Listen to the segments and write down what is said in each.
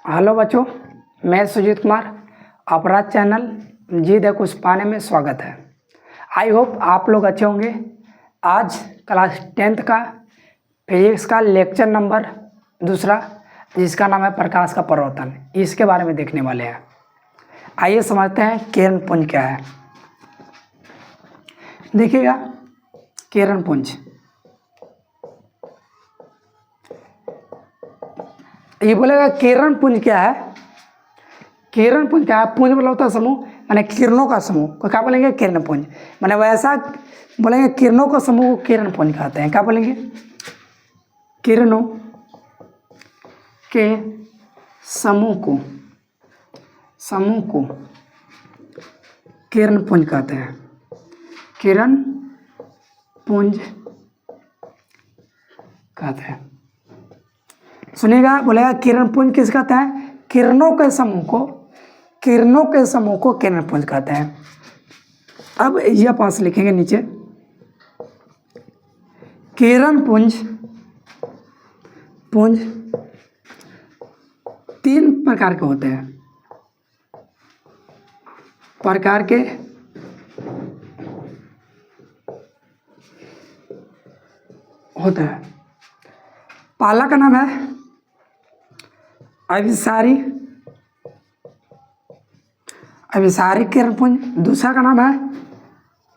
Hello बच्चों, मैं सुजीत कुमार। अपराध चैनल जी दे कुछ पाने में स्वागत है। आई होप आप लोग अच्छे होंगे। आज क्लास 10th का फिजिक्स का लेक्चर नंबर 2 जिसका नाम है प्रकाश का प्रवर्तन, इसके बारे में देखने वाले हैं। आइए समझते हैं किरण पुंज क्या है। देखिएगा, किरण पुंज ये बोलेगा किरण पुंज क्या है। किरण पुंज क्या है? पुंज मतलब होता है समूह, माने किरणों का समूह को क्या बोलेंगे? किरण पुंज। माने वैसा बोलेंगे किरणों का समूह को किरण पुंज कहते हैं। क्या बोलेंगे? किरणों के समूह को किरण पुंज कहते हैं। किरण पुंज कहते हैं। सुनिएगा, बोलेगा किरण पुंज किस कहते हैं? किरणों के समूह को किरण पुंज कहते हैं। अब यह पास लिखेंगे नीचे, किरण पुंज 3 प्रकार के होते हैं। पहला का नाम है अभिसारी किरण पुंज, दूसरा का नाम है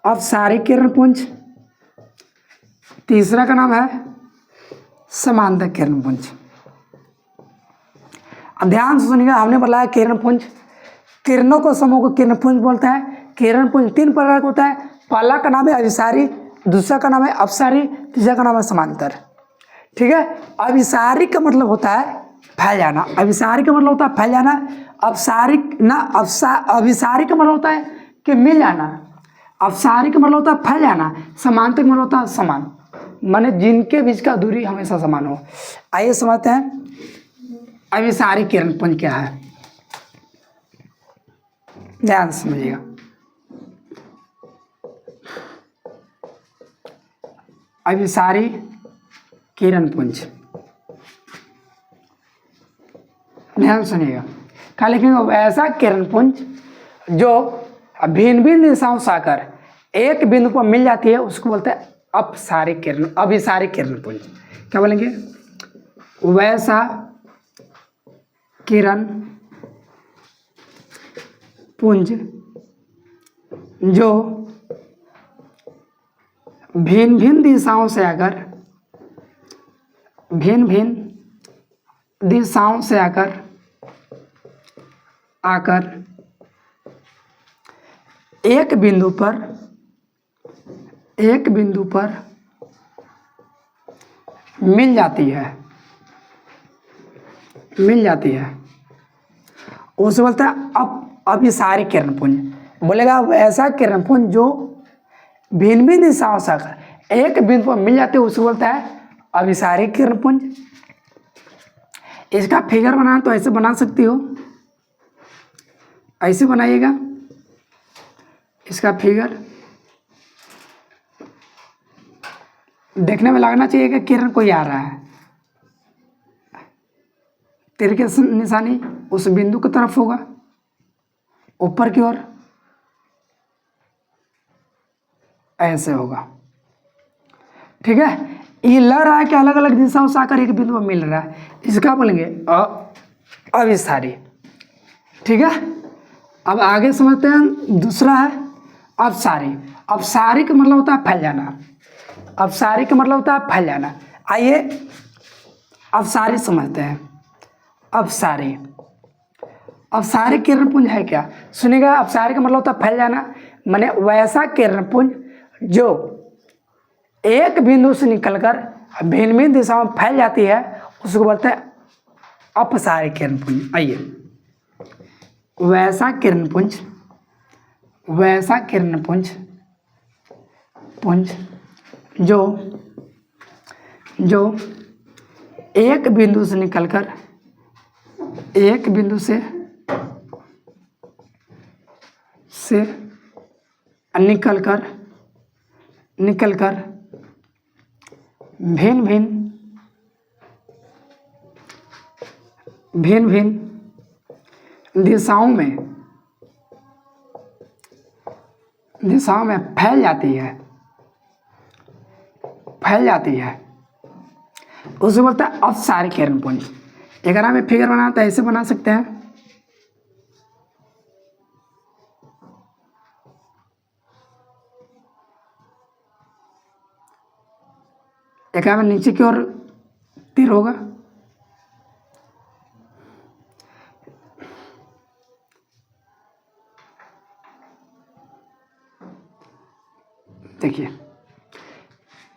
अपसारी किरण पुंज, तीसरा का नाम है समांतर किरण पुंज। अब ध्यान से सुनिएगा, हमने बताया किरण पुंज किरणों को समूह को किरण पुंज बोलते हैं। किरण पुंज 3 प्रकार का होता है। पहला का नाम है अभिसारी, दूसरा का नाम है अपसारी, तीसरा का नाम है समांतर। ठीक है। अभिसारी का मतलब होता है फैल जाना। अभिसारी का मतलब होता है फैल जाना। अभिसारी का मतलब होता है कि मिल जाना। अपसारी का मतलब होता है फैल जाना। समांतर का मतलब होता है समान, माने जिनके बीच का दूरी हमेशा समान हो। आइए समझते हैं अभिसारी किरण पुंज क्या है। ध्यान से समझिएगा। अभिसारी किरण पुंज, ध्यान सुनिएगा। क्या लिखेंगे? वैसा किरण पुंज जो भिन्न भिन्न दिशाओं से आकर एक बिंदु पर मिल जाती है उसको बोलते हैं अभिसारी किरण पुंज। क्या बोलेंगे? वैसा किरण पुंज जो भिन्न भिन्न दिशाओं से आकर एक बिंदु पर मिल जाती है उसे बोलते हैं अभिसारी किरण पुंज। बोलेगा ऐसा किरण पुंज जो भिन्न भिन्न दिशाओं से आकर एक बिंदु पर मिल जाती है उसे बोलता है अभिसारी किरण पुंज। इसका फिगर बनाना तो ऐसे बना सकती हो, ऐसे बनाइएगा। इसका फिगर देखने में लगना चाहिए कि किरण कोई आ रहा है। तीर की निशानी उस बिंदु की तरफ होगा, ऊपर की ओर ऐसे होगा। ठीक है। ये लग रहा है कि अलग अलग दिशाओं से आकर एक बिंदु पर मिल रहा है, इसका बोलेंगे अभिसारी। ठीक है। अब आगे समझते हैं। दूसरा है अपसारी। अपसारी का मतलब होता है फैल जाना। अपसारी का मतलब होता है फैल जाना। आइए अपसारी समझते हैं। अपसारी किरण पुंज है क्या? सुनिएगा, अपसारी का मतलब होता है फैल जाना, माने वैसा किरण पुंज जो एक बिंदु से निकलकर भिन्न भिन्न दिशाओं में फैल जाती है उसको बोलते हैं अपसारी किरण पुंज। आइए, वैसा किरण पुंज जो एक बिंदु से निकलकर भिन्न दिशाओं में फैल जाती है, उसे बोलता है अपसारी किरणपुंज। अगर हमें फिगर बनाना तो ऐसे बना सकते हैं, एक में नीचे की ओर तीर होगा, देखिए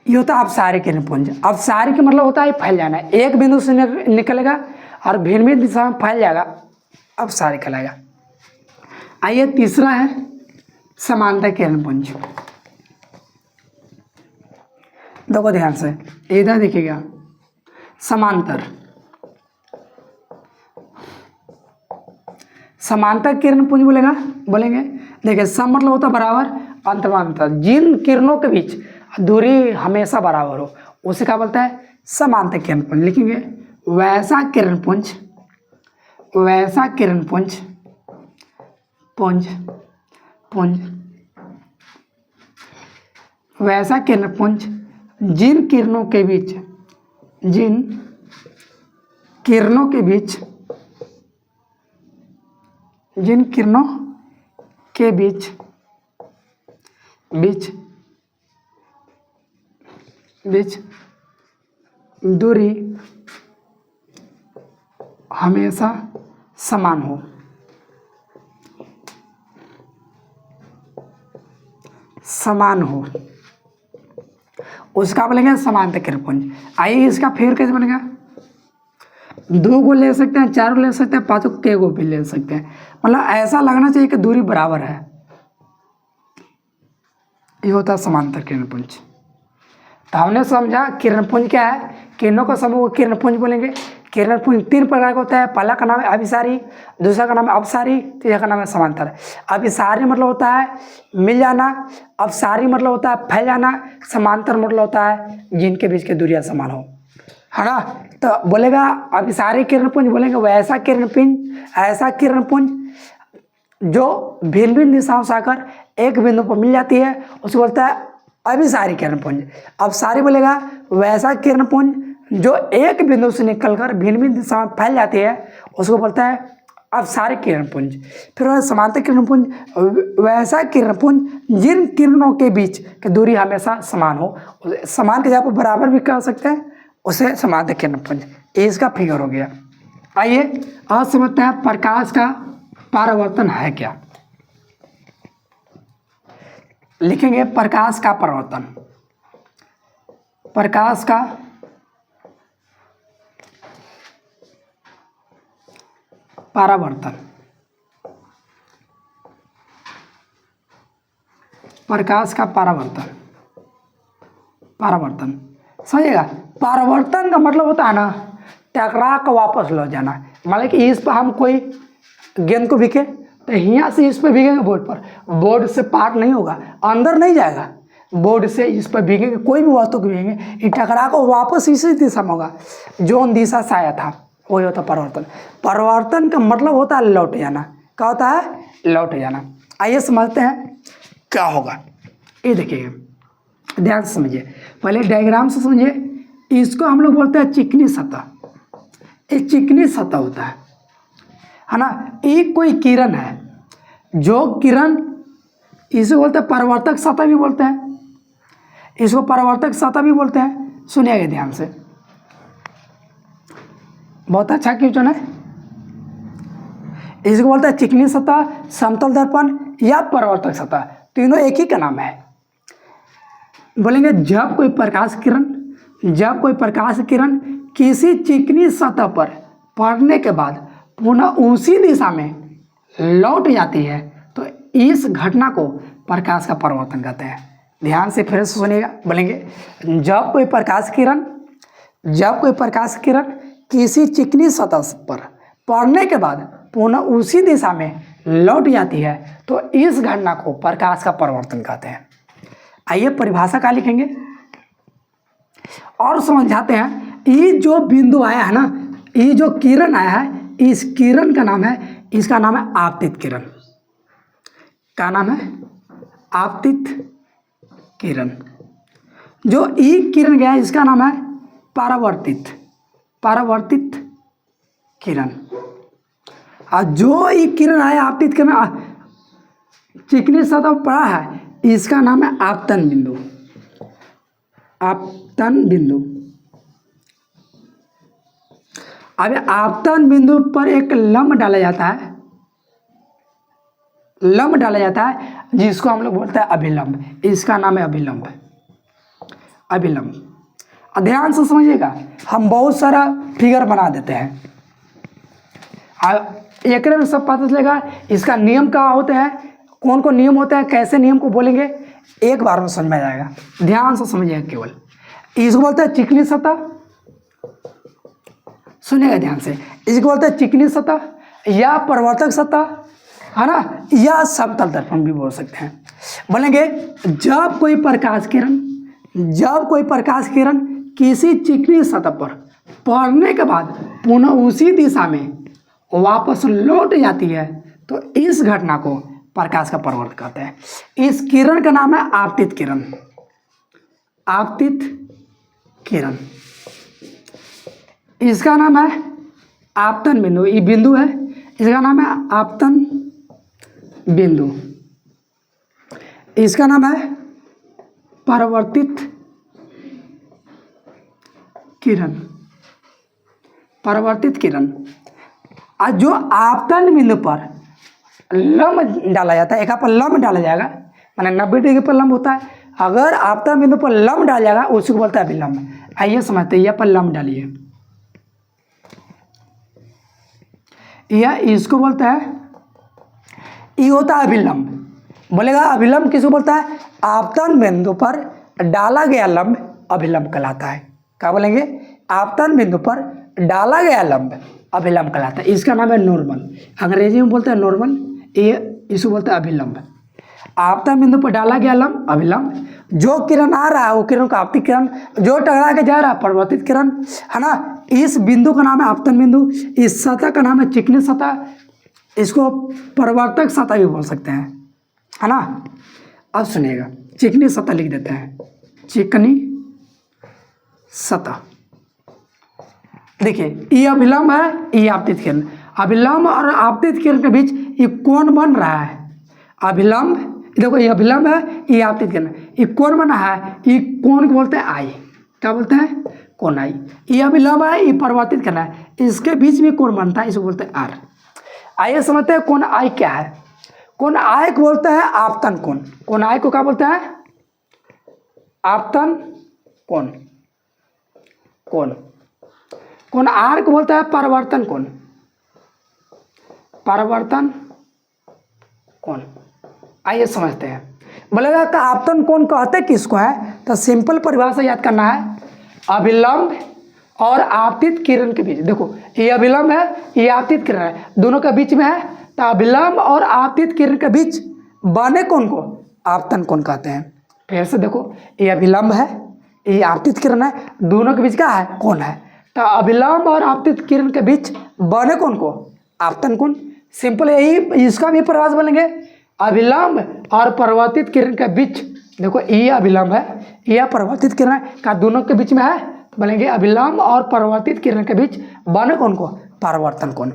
ये होता है अपसारी किरणपुंज। अपसारी का मतलब होता है फैल जाना, एक बिंदु से निकलेगा और भिन्न भिन्न दिशा में फैल जाएगा, अपसारी कहलाएगा। आइए तीसरा है समांतर किरणपुंज। देखो ध्यान से, इधर देखिएगा समांतर किरणपुंज बोलेंगे देखिए, सम मतलब होता बराबर, अंतर अंतर, जिन किरणों के बीच दूरी हमेशा बराबर हो उसे क्या बोलता है, समांतर किरणपुंज। लिखेंगे वैसा किरणपुंज वैसा किरणपुंज जिन किरणों के बीच दूरी हमेशा समान हो, उसका बोलेंगे समांतर किरणपुंज। आइए इसका फिर कैसे बनेगा, 2 को ले सकते हैं, 4 को ले सकते हैं, 5 को भी ले सकते हैं, मतलब ऐसा लगना चाहिए कि दूरी बराबर है, ये होता है समांतर किरणपुंज। तो हमने समझा किरणपुंज क्या है, किरणों का समूह को किरणपुंज बोलेंगे। किरणपुंज 3 प्रकार का होता है, पहला का नाम है अभिसारी, दूसरा का नाम है अपसारी, तीसरा का नाम है समांतर। अभिसारी मतलब होता है मिल जाना, अपसारी मतलब होता है फैल जाना, समांतर मतलब होता है जिनके बीच की दूरियां समान हो, है ना। तो बोलेगा अभिसारी किरणपुंज बोलेंगे ऐसा किरणपुंज जो भिन्न भिन्न दिशाओं से आकर एक बिंदु पर मिल जाती है, उसे बोलता है अभिसारी किरणपुंज। अपसारी बोलेगा वैसा किरणपुंज जो एक बिंदु से निकलकर भिन्न भिन्न दिशा में फैल जाती है, उसको बोलता है अपसारी किरणपुंज। फिर समांतर किरणपुंज वैसा किरणपुंज जिन किरणों के बीच की दूरी हमेशा समान हो, समान के जगह पर बराबर भी कह सकते हैं, उसे समांतर किरणपुंज। इसका फिगर हो गया। आइए आज समझते हैं प्रकाश का परावर्तन है क्या। लिखेंगे प्रकाश का परावर्तन, प्रकाश का परावर्तन, परावर्तन समझिएगा। परावर्तन का मतलब होता है ना टकरा कर वापस लौट जाना। मान लीजिए कि इस पर हम कोई गेंद को बिके तो यहाँ से इस पर भीगेंगे बोर्ड पर, बोर्ड से पार नहीं होगा, अंदर नहीं जाएगा, बोर्ड से इस पर भीगेंगे, कोई भी वस्तु को भीगेंगे, ये टकरा को वापस इसी दिशा में होगा जो दिशा से आया था, वही होता परावर्तन। परावर्तन का मतलब होता है लौट जाना। क्या होता है, लौट जाना। आइए समझते हैं क्या होगा। ये देखिए ध्यान से समझिए, पहले डायग्राम से समझिए। इसको हम लोग बोलते हैं चिकनी सतह, ये चिकनी सतह होता है ना। एक कोई किरण है, जो किरण इसे बोलते हैं परावर्तक सतह भी बोलते हैं, इसको परावर्तक सतह भी बोलते हैं। सुनिएगा ध्यान से, बहुत अच्छा क्वेश्चन है। इसको बोलते हैं चिकनी सतह, समतल दर्पण या परावर्तक सतह, तीनों एक ही का नाम है। बोलेंगे जब कोई प्रकाश किरण किसी चिकनी सतह पर पड़ने के बाद पुनः उसी दिशा में लौट जाती है तो इस घटना को प्रकाश का परावर्तन कहते हैं। ध्यान से फिर से सुनिएगा। बोलेंगे जब कोई प्रकाश किरण किसी चिकनी सतह पर पड़ने के बाद पुनः उसी दिशा में लौट जाती है तो इस घटना को प्रकाश का परावर्तन कहते हैं। आइए परिभाषा क्या लिखेंगे और समझाते हैं। ये जो बिंदु आया है ना, ये जो किरण आया है, इस किरण का नाम है इसका नाम है आपतित किरण। क्या नाम है? आपतित किरण। जो ई किरण गया इसका नाम है परावर्तित किरण। और जो ई किरण है आपतित किरण चिकनी सतह पर पड़ा है, इसका नाम है आपतन बिंदु। आपतन बिंदु। अब आपतन बिंदु पर एक लंब डाला जाता है, जिसको हम लोग बोलते हैं अभिलंब। इसका नाम है अभिलंब। ध्यान से समझिएगा, हम बहुत सारा फिगर बना देते हैं, एक में सब पता चलेगा इसका नियम क्या होते हैं, कौन कौन नियम होता है, कैसे नियम को बोलेंगे, एक बार में समझ में आ जाएगा। ध्यान से समझिएगा केवल। इसको बोलते हैं चिकनी सतह, सुनिएगा ध्यान से। इसको बोलते हैं चिकनी सतह या प्रवर्तक सतह, है ना, या समतल दर्पण भी बोल सकते हैं। बोलेंगे जब कोई प्रकाश किरण किसी चिकनी सतह पर पड़ने के बाद पुनः उसी दिशा में वापस लौट जाती है, तो इस घटना को प्रकाश का परावर्तन कहते हैं। इस किरण का नाम है आपतित किरण। इसका नाम है आपतन बिंदु। ये बिंदु है, इसका नाम है आपतन बिंदु। इसका नाम है परावर्तित किरण। और जो आपतन बिंदु पर लंब डाला जाता है, एक पर लंब डाला जाएगा, माने 90 डिग्री पर लंब होता है। अगर आपतन बिंदु पर लंब डाला जाएगा उसी को बोलता है अभिलंब। आइए समझते हैं। यह पर लंब डालिए, यह इसको बोलता है, ये होता है अभिलंब। बोलेगा अभिलंब किसको बोलता है? आपतन बिंदु पर डाला गया लंब अभिलंब कहलाता है। क्या बोलेंगे? आपतन बिंदु पर डाला गया लंब अभिलंब कहलाता है। इसका नाम है नॉर्मल, अंग्रेजी में बोलते हैं नॉर्मल, ये इसको बोलते हैं अभिलंब। आपतन बिंदु पर डाला गया लंब अभिलंब। जो किरण आ रहा है वो किरण का आपतित किरण, जो टकरा के जा रहा है परावर्तित किरण, है ना। इस बिंदु का नाम है आपतन बिंदु, इस सतह का नाम है चिकनी सतह, इसको परावर्तक सतह भी बोल सकते हैं, है ना। अब सुनिएगा, चिकनी सतह लिख देते हैं, चिकनी सतह। देखिए ये अभिलंब है, ये आपतित किरण। अभिलंब और आपतित किरण के बीच ये कोण बन रहा है। अभिलंब, देखो ये अभिलंब है, ये आपतित किरण, ये कोण बना है, ये कोण को बोलते हैं आई। क्या बोलते हैं? कोण आई। ये अभिलंब है, ये परावर्तित किरण है, इसके बीच में कोण बनता है, इसको बोलते हैं आर। आइए समझते हैं कोण आई क्या है। कोण आई को बोलते हैं आपतन कोण। कोण आई को क्या बोलते हैं? आपतन कोण। कोण आर को बोलता है परावर्तन कोण। आइए समझते हैं। बोलेगा कि आपतन कोण कहते किसको है, तो सिंपल परिभाषा याद करना है, अभिलंब और आपतित किरण के बीच। देखो ये अभिलंब है, ये आपतित किरण है, दोनों के बीच में है, तो अभिलंब और आपतित किरण के बीच बने कोण को आपतन कोण कहते हैं। फिर से देखो, ये अभिलंब है, ये आपतित किरण है, दोनों के बीच क्या है? कोण है। तो अभिलंब और आपतित किरण के बीच बने कोण को आपतन कोण। सिंपल यही, इसका भी परिभाषा बोलेंगे, अभिलंब और परावर्तित किरण के बीच। देखो ये अभिलंब है, यह परावर्तित किरण का दोनों के बीच में है, तो बोलेंगे अभिलंब और परावर्तित किरण के बीच बने कोण को परावर्तन कोण।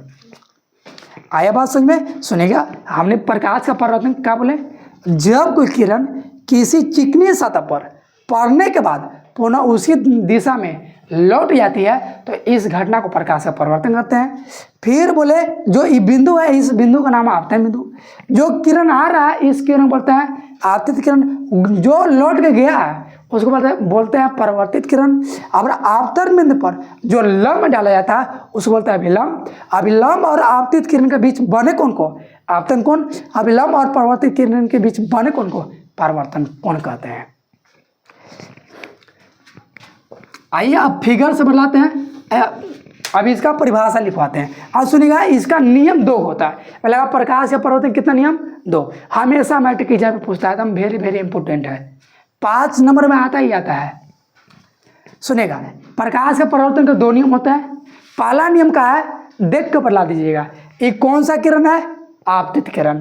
आया बात समझ में? सुनेगा, हमने प्रकाश का परावर्तन क्या बोले? जब कोई किरण किसी चिकनी सतह पर पड़ने के बाद पुनः उसी दिशा में लौट जाती है, तो इस घटना को प्रकाश का परावर्तन कहते हैं। फिर बोले जो ये बिंदु है, इस बिंदु का नाम है आपतन बिंदु। जो किरण आ रहा है इस किरण को बोलते हैं आपतित किरण। जो लौट के गया है उसको बोलते हैं परावर्तित किरण। और आपतन बिंदु पर जो लंब डाला जाता है उसको बोलते हैं अभिलंब। अभिलंब और आपतित किरण के बीच बने कोण को आपतन कोण। अभिलंब और परावर्तित किरण के बीच बने कोण को परावर्तन कोण कहते हैं। आइए अब फिगर से बताते हैं, अब इसका परिभाषा लिखवाते हैं। अब सुनिएगा, इसका नियम 2 होता है। मतलब प्रकाश का परावर्तन कितना नियम? 2। हमेशा मैट्रिक एग्जाम में पूछता है, एकदम वेरी वेरी इंपॉर्टेंट है, 5 नंबर में आता ही आता है। सुनेगा, प्रकाश का परावर्तन का 2 नियम होता है। पहला नियम का है, देख कर बतला दीजिएगा, ये कौन सा किरण है? आपतित किरण,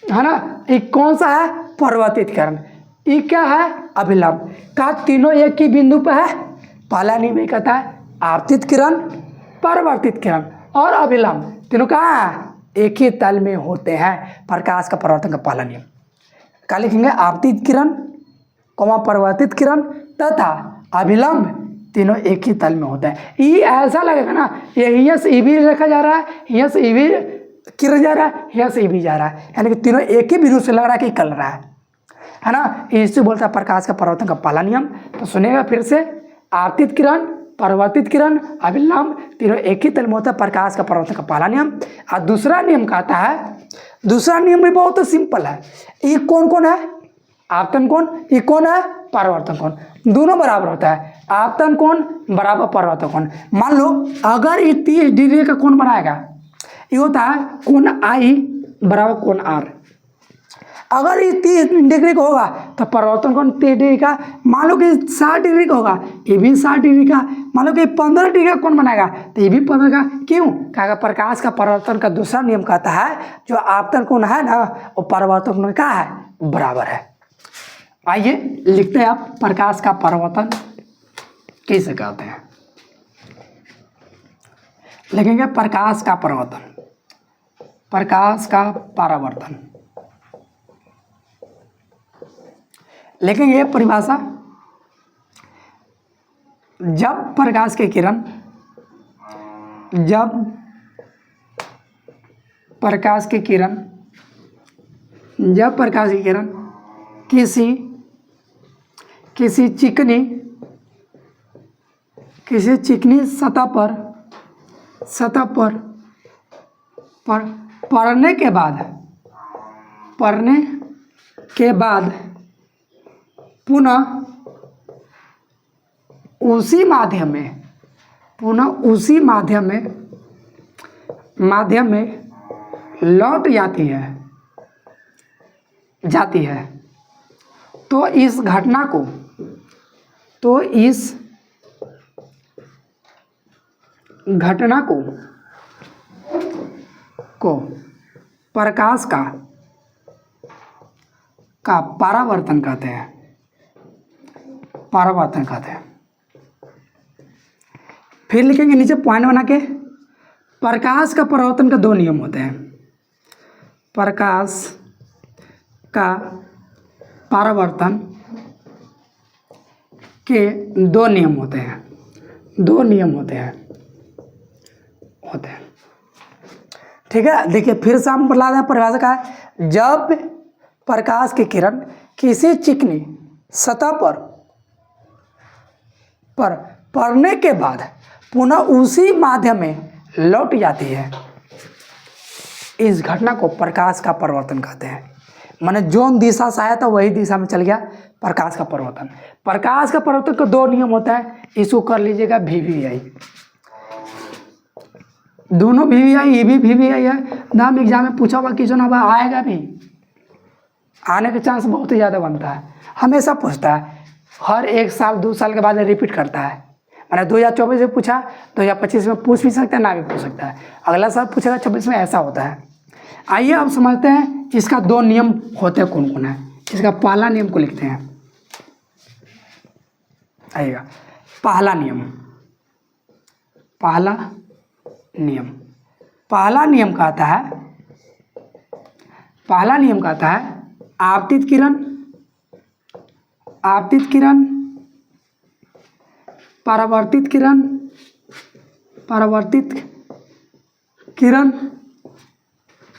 है ना। ये कौन सा है? परावर्तित किरण। ये क्या है? अभिलंब। का तीनों एक ही बिंदु पर है। पहला नियम ये कहता है आपतित किरण, परावर्तित किरण और अभिलंब तीनों कहाँ है? एक ही तल में होते हैं। प्रकाश का परावर्तन का पहला नियम क्या लिखेंगे? आपतित किरण, परावर्तित किरण तथा अभिलंब तीनों एक ही तल में होते हैं। ये ऐसा लगेगा ना, ये यहाँ से भी रखा जा रहा है, यहाँ से भी किरण जा रहा है, यहाँ से भी जा रहा है, यानी कि तीनों एक ही बिंदु से लग रहा है कि कल रहा है ना। इससे बोलता है प्रकाश का परावर्तन का पहला नियम। तो सुनेगा फिर से, आपतित किरण, परावर्तित किरण, अभिलंब तीनों एक ही तल में होता है। प्रकाश का परावर्तन का पहला नियम। और दूसरा नियम कहता है, दूसरा नियम भी बहुत सिंपल है। ये कौन कौन है? आपतन कोण। ये कौन है? परावर्तन कोण। दोनों बराबर होता है। आपतन कोण बराबर परावर्तन कोण। मान लो अगर ये 30 डिग्री का कोण बनाएगा, ये होता है कोण आई बराबर कोण आर। अगर ये 30 डिग्री का होगा तो परावर्तन कोण 30 डिग्री का। मान लो कि 60 डिग्री का होगा, ये भी 60 डिग्री का। मान लो कि 15 डिग्री का कोण बनाएगा तो ये भी 15 का। क्यों? क्या? प्रकाश का परावर्तन का दूसरा नियम कहता है जो आपतन कोण है ना, वो परावर्तन कोण का है, बराबर है। आइए लिखते हैं आप प्रकाश का परावर्तन कैसे कहते हैं। लिखेंगे प्रकाश का परावर्तन, प्रकाश का परावर्तन लिखेंगे परिभाषा। जब प्रकाश की किरण, जब प्रकाश की किरण, जब प्रकाश की किरण किसी चिकनी सतह पर पड़ने के बाद पुनः उसी माध्यम में लौट जाती है तो इस घटना को प्रकाश का परावर्तन कहते हैं। परावर्तन कहते हैं। फिर लिखेंगे नीचे पॉइंट बना के, प्रकाश का परावर्तन का दो नियम होते हैं। प्रकाश का परावर्तन के दो नियम होते हैं। दो नियम होते हैं। ठीक है, देखिए फिर से हम बता दें परिभाषा का है। जब प्रकाश की किरण किसी चिकनी सतह पर पड़ने के बाद पुनः उसी माध्यम में लौट जाती है, इस घटना को प्रकाश का परावर्तन कहते हैं। माने जो दिशा से आया था वही दिशा में चल गया, प्रकाश का परावर्तन। प्रकाश का परावर्तन का दो नियम होता है, इसको कर लीजिएगा VVI। दोनों VVI, ये भी VVI है। नाम एग्जाम में पूछा हुआ क्वेश्चन होगा, आएगा भी, आने के चांस बहुत ही ज़्यादा बनता है, हमेशा पूछता है। हर 1 साल 2 साल के बाद रिपीट करता है। मैंने 2024 में पूछा, 2025 में पूछ भी सकता है, ना भी पूछ सकता है। अगला साल पूछेगा 26 में, ऐसा होता है। आइए अब समझते हैं इसका दो नियम होते हैं कौन कौन है। इसका पहला नियम को लिखते हैं। आइएगा पहला नियम। पहला नियम कहता है आपतित किरण, परावर्तित किरण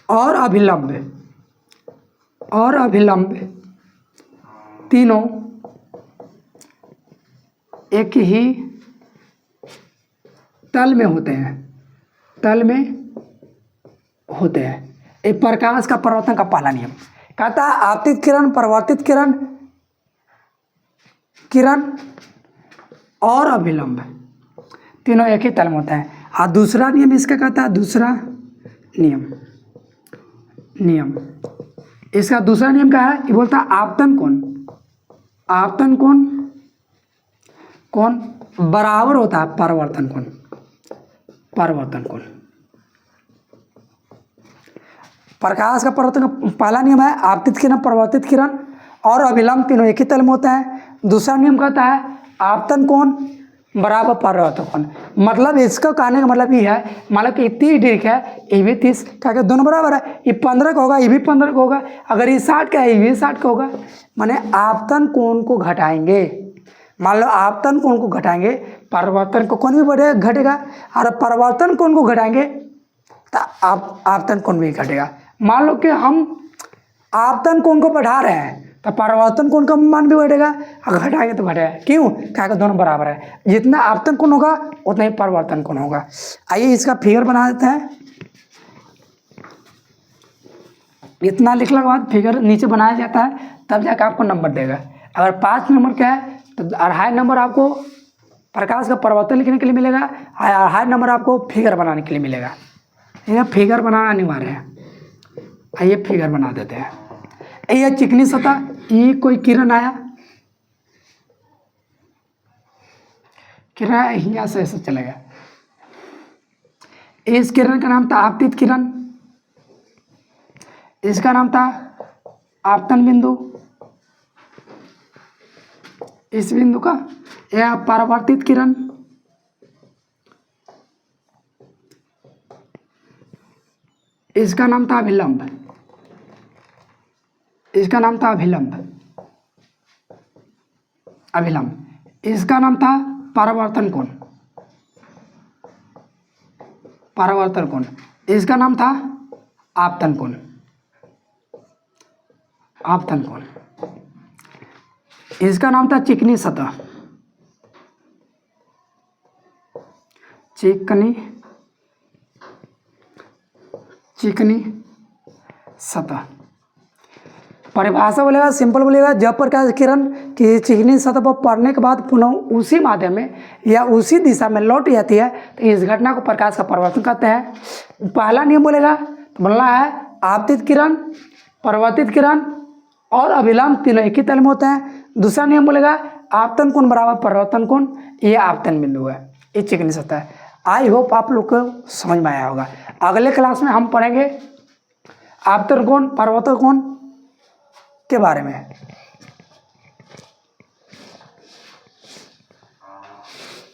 और अभिलंब तीनों एक ही तल में होते हैं। ये प्रकाश का परावर्तन का पहला नियम कहता है आपतित किरण, परावर्तित किरण और अभिलंब तीनों एक ही तल में होते हैं। और दूसरा नियम इसका कहता है, दूसरा नियम इसका दूसरा नियम क्या है? ये बोलता है आपतन कोण बराबर होता है परावर्तन कोण। प्रकाश का परावर्तन का पहला नियम है आपतित किरण, परावर्तित किरण और अभिलंब तीनों एक ही तल में होता है। दूसरा नियम कहता है आपतन कोण बराबर परावर्तन कोण। मतलब इसका कहने का मतलब ये है, मान लो कि 30 डिग्री का है, ये भी 30 क्या क्या दोनों बराबर है, ये 15 का होगा, ये भी 15 का होगा, अगर ये 60 का है, ये भी 60 का होगा। माने आपतन कोण को घटाएंगे, मान लो आपतन कोण को घटाएंगे, परावर्तन को कोण भी बढ़ेगा घटेगा, और परावर्तन कोण को घटाएंगे तो आपतन कोण भी घटेगा। मान लो कि हम आपतन कोण को बढ़ा रहे हैं तो परावर्तन कोण का मान भी बढ़ेगा, और घटाएंगे तो घटेगा। क्यों? क्या दोनों बराबर है, जितना आपतन कोण होगा उतना ही परावर्तन कोण होगा। आइए इसका फिगर बना देते हैं। इतना लिखने के बाद फिगर नीचे बनाया जाता है, तब जाकर आपको नंबर देगा। अगर 5 नंबर का है तो 2.5 नंबर आपको प्रकाश का परावर्तन लिखने के लिए मिलेगा, 2.5 नंबर आपको फिगर बनाने के लिए मिलेगा। यह फिगर बनाना अनिवार्य है। आइए फिगर बना देते हैं। यह चिकनी सतह, ये कोई किरण आया, किरण यहाँ से ऐसे चलेगा, इस किरण का नाम था आपतित किरण, इसका नाम था आपतन बिंदु, इस बिंदु का यह परावर्तित किरण, इसका नाम था अभिलंब, इसका नाम था अभिलंब, इसका नाम था परावर्तन कोण, इसका नाम था आपतन कोण, इसका नाम था चिकनी सतह, चिकनी सतह। परिभाषा बोलेगा, सिंपल बोलेगा, जब प्रकाश किरण की चिकनी सतह पर पड़ने के बाद पुनः उसी माध्यम में या उसी दिशा में लौट जाती है तो इस घटना को प्रकाश का परावर्तन कहते हैं। पहला नियम बोलेगा तो बोलना है आपतित किरण, परावर्तित किरण और अभिलंब तीनों एक ही तल में होते हैं। दूसरा नियम बोलेगा आपतन कोण बराबर परावर्तन कोण, ये आपतन बिंदु है, ये चिकनी सतह है। आई होप आप लोग को समझ में आया होगा। अगले क्लास में हम पढ़ेंगे आपतन कोण, परावर्तन कोण के बारे में।